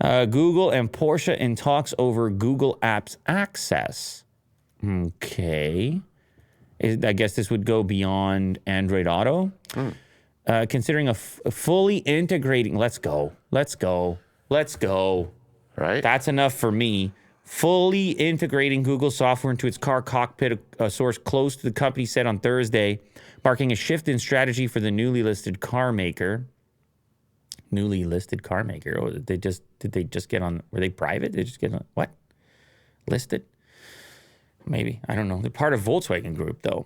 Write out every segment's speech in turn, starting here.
Google and Porsche in talks over Google Apps access. Okay. I guess this would go beyond Android Auto. Considering a fully integrating, let's go. Right? That's enough for me. Fully integrating Google software into its car cockpit, a source close to the company said on Thursday, marking a shift in strategy for the newly listed car maker. Newly listed car maker? Oh, did they just get on? Were they private? Did they just get on? What? Listed? Maybe. I don't know. They're part of Volkswagen Group, though.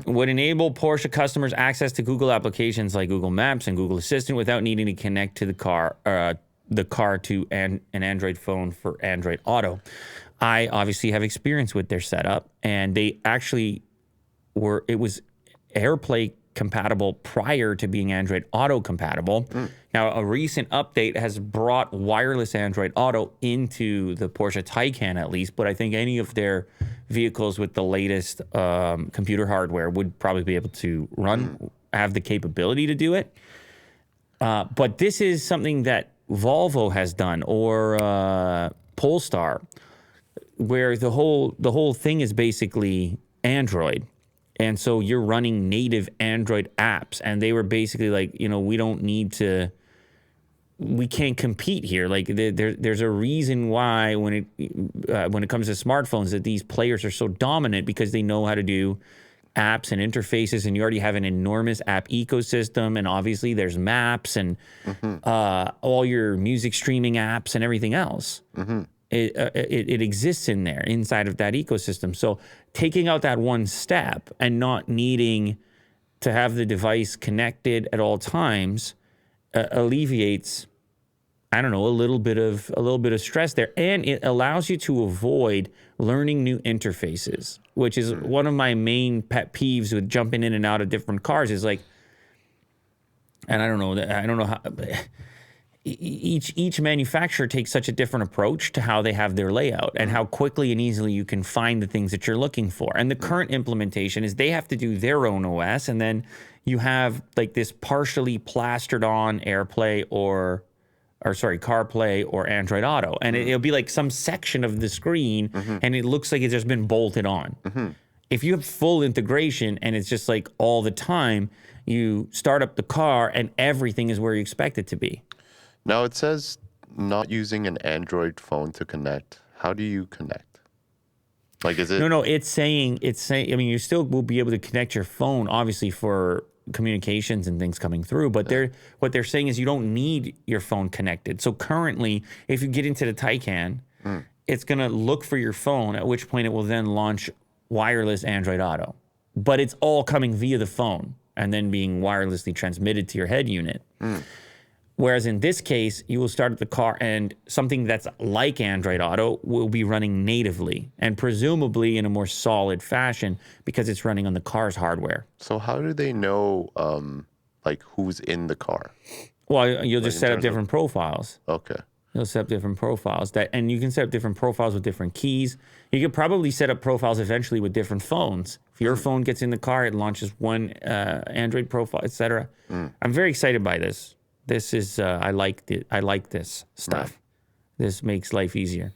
Would enable Porsche customers access to Google applications like Google Maps and Google Assistant without needing to connect to the car to an Android phone for Android Auto. I obviously have experience with their setup, and they actually it was AirPlay compatible prior to being Android Auto compatible. Now, a recent update has brought wireless Android Auto into the Porsche Taycan at least, but I think any of their vehicles with the latest computer hardware would probably be able to have the capability to do it. But this is something that Volvo has done, or Polestar, where the whole thing is basically Android. And so you're running native Android apps, and they were basically like, we can't compete here. Like there's a reason why when it comes to smartphones that these players are so dominant, because they know how to do apps and interfaces, and you already have an enormous app ecosystem, and obviously there's maps and all your music streaming apps and everything else. It exists in there inside of that ecosystem. So taking out that one step and not needing to have the device connected at all times alleviates, I don't know, a little bit of stress there, and it allows you to avoid learning new interfaces, which is one of my main pet peeves with jumping in and out of different cars. Is like, and I don't know how. Each manufacturer takes such a different approach to how they have their layout and how quickly and easily you can find the things that you're looking for. And the current implementation is they have to do their own OS, and then you have like this partially plastered on AirPlay or CarPlay or Android Auto. And it'll be like some section of the screen and it looks like it's just been bolted on. If you have full integration and it's just like all the time, you start up the car and everything is where you expect it to be. Now it says not using an Android phone to connect. How do you connect? Like, is it? No, it's saying, I mean, you still will be able to connect your phone, obviously, for communications and things coming through, but what they're saying is you don't need your phone connected. So currently, if you get into the Taycan, it's going to look for your phone, at which point it will then launch wireless Android Auto. But it's all coming via the phone and then being wirelessly transmitted to your head unit. Whereas in this case, you will start up the car and something that's like Android Auto will be running natively and presumably in a more solid fashion because it's running on the car's hardware. So how do they know, like, who's in the car? Well, you'll just set up different profiles. Okay. You'll set up different profiles and you can set up different profiles with different keys. You could probably set up profiles eventually with different phones. If your phone gets in the car, it launches one Android profile, etc. I'm very excited by this. This is I like this stuff. Right. This makes life easier.